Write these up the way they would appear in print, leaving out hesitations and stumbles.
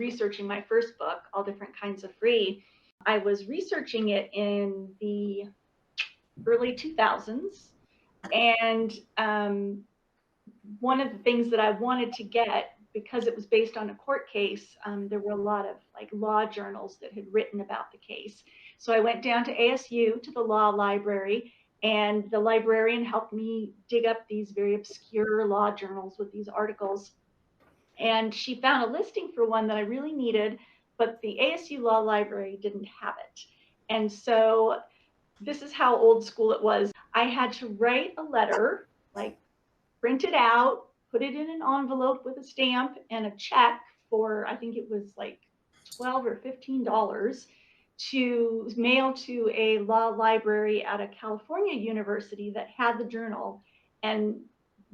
researching my first book, All Different Kinds of Free, I was researching it in the early 2000s. And one of the things that I wanted to get, because it was based on a court case, there were a lot of like law journals that had written about the case. So I went down to ASU to the law library, and the librarian helped me dig up these very obscure law journals with these articles. And she found a listing for one that I really needed, but the ASU Law Library didn't have it. And so this is how old school it was. I had to write a letter, like print it out, put it in an envelope with a stamp and a check for, I think it was like $12 or $15, to mail to a law library at a California university that had the journal. And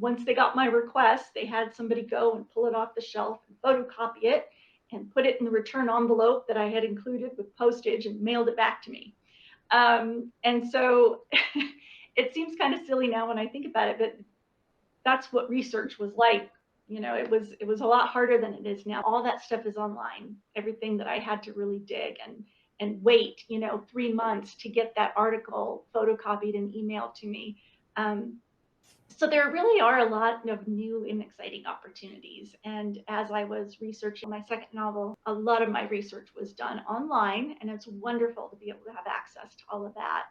once they got my request, they had somebody go and pull it off the shelf and photocopy it and put it in the return envelope that I had included with postage and mailed it back to me. And so it seems kind of silly now when I think about it, but that's what research was like. You know, it was a lot harder than it is now. All that stuff is online. Everything that I had to really dig and wait, 3 months to get that article photocopied and emailed to me. So there really are a lot of new and exciting opportunities. And as I was researching my second novel, a lot of my research was done online, and it's wonderful to be able to have access to all of that.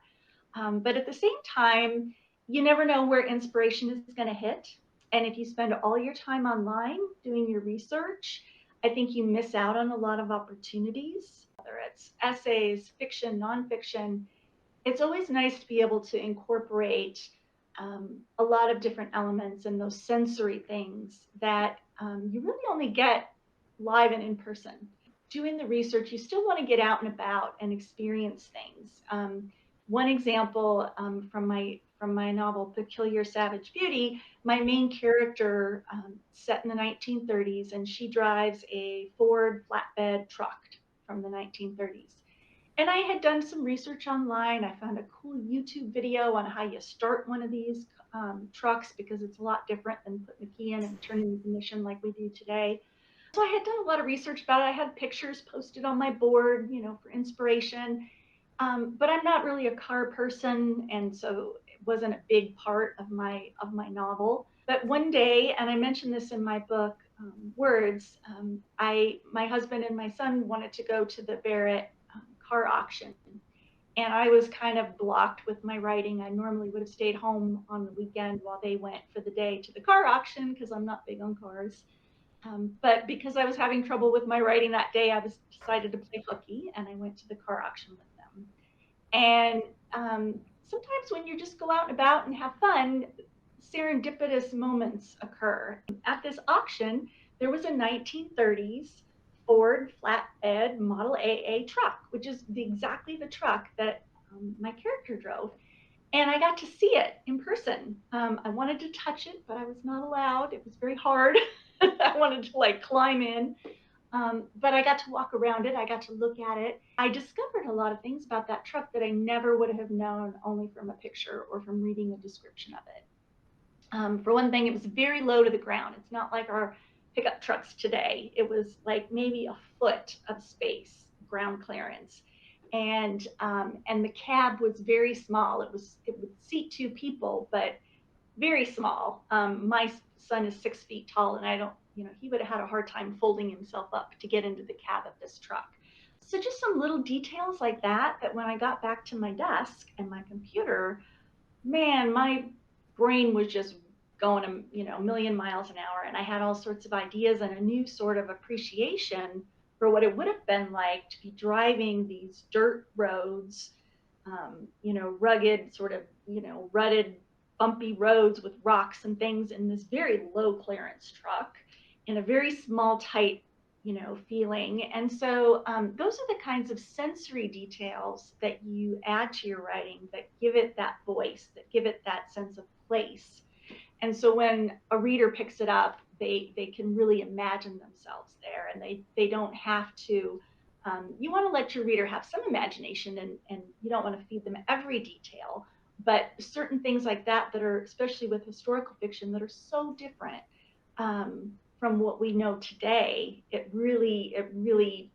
But at the same time, you never know where inspiration is going to hit. And if you spend all your time online doing your research, I think you miss out on a lot of opportunities, whether it's essays, fiction, nonfiction. It's always nice to be able to incorporate a lot of different elements and those sensory things that you really only get live and in person. Doing the research, you still want to get out and about and experience things. One example from my novel Peculiar Savage Beauty, my main character set in the 1930s, and she drives a Ford flatbed truck from the 1930s. And I had done some research online. I found a cool YouTube video on how you start one of these trucks, because it's a lot different than putting the key in and turning the ignition like we do today. So I had done a lot of research about it. I had pictures posted on my board, for inspiration. But I'm not really a car person, and so it wasn't a big part of my novel. But one day, and I mentioned this in my book, Words, my husband and my son wanted to go to the Barrett car auction, and I was kind of blocked with my writing. I normally would have stayed home on the weekend while they went for the day to the car auction, because I'm not big on cars. But because I was having trouble with my writing that day, I decided to play hooky, and I went to the car auction with them. And sometimes when you just go out and about and have fun, serendipitous moments occur. At this auction, there was a 1930s Ford flatbed Model AA truck, which is exactly the truck that my character drove. And I got to see it in person. I wanted to touch it, but I was not allowed. It was very hard. I wanted to like climb in. But I got to walk around it. I got to look at it. I discovered a lot of things about that truck that I never would have known only from a picture or from reading a description of it. For one thing, it was very low to the ground. It's not like our pickup trucks today. It was like maybe a foot of space, ground clearance. And the cab was very small. It would seat two people, but very small. My son is 6 feet tall, and I don't, he would have had a hard time folding himself up to get into the cab of this truck. So just some little details like that when I got back to my desk and my computer, man, my brain was just going a million miles an hour, and I had all sorts of ideas and a new sort of appreciation for what it would have been like to be driving these dirt roads, rugged sort of, rutted, bumpy roads with rocks and things in this very low clearance truck in a very small, tight, feeling. And so those are the kinds of sensory details that you add to your writing that give it that voice, that give it that sense of place. And so when a reader picks it up, they can really imagine themselves there, and they don't have to. You want to let your reader have some imagination, and you don't want to feed them every detail, but certain things like that are, especially with historical fiction, that are so different. from what we know today, it really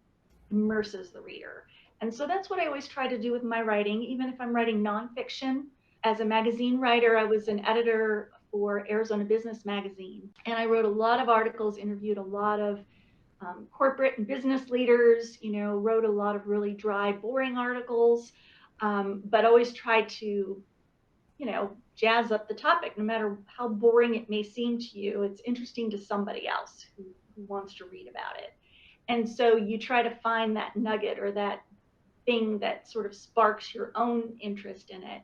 immerses the reader. And so that's what I always try to do with my writing, even if I'm writing nonfiction. As a magazine writer, I was an editor for Arizona Business Magazine, and I wrote a lot of articles, interviewed a lot of corporate and business leaders, wrote a lot of really dry, boring articles, but always tried to, jazz up the topic. No matter how boring it may seem to you, it's interesting to somebody else who wants to read about it. And so you try to find that nugget or that thing that sort of sparks your own interest in it.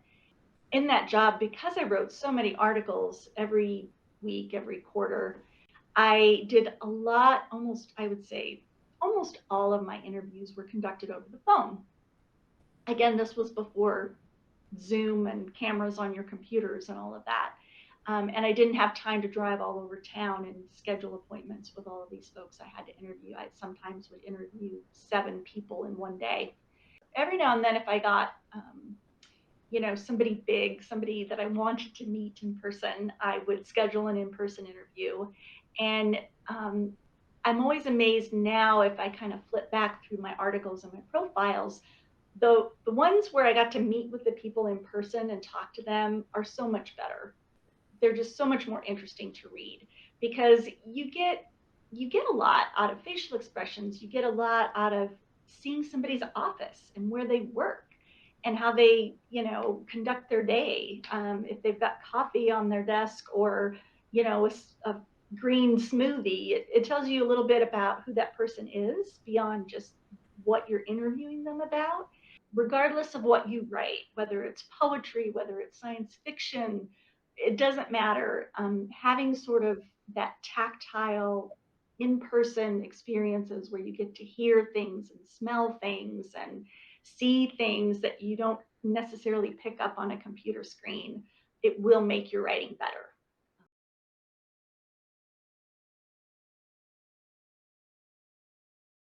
In that job, because I wrote so many articles every week, every quarter, I did a lot, almost, I would say, almost all of my interviews were conducted over the phone. Again, this was before Zoom and cameras on your computers and all of that. And I didn't have time to drive all over town and schedule appointments with all of these folks I had to interview. I sometimes would interview 7 people in one day. Every now and then, if I got somebody big, somebody that I wanted to meet in person, I would schedule an in-person interview. And I'm always amazed now if I kind of flip back through my articles and my profiles. The ones where I got to meet with the people in person and talk to them are so much better. They're just so much more interesting to read because you get a lot out of facial expressions. You get a lot out of seeing somebody's office and where they work and how they conduct their day. If they've got coffee on their desk or a green smoothie, it tells you a little bit about who that person is beyond just what you're interviewing them about. Regardless of what you write, whether it's poetry, whether it's science fiction, it doesn't matter. Having sort of that tactile, in person experiences where you get to hear things and smell things and see things that you don't necessarily pick up on a computer screen, it will make your writing better.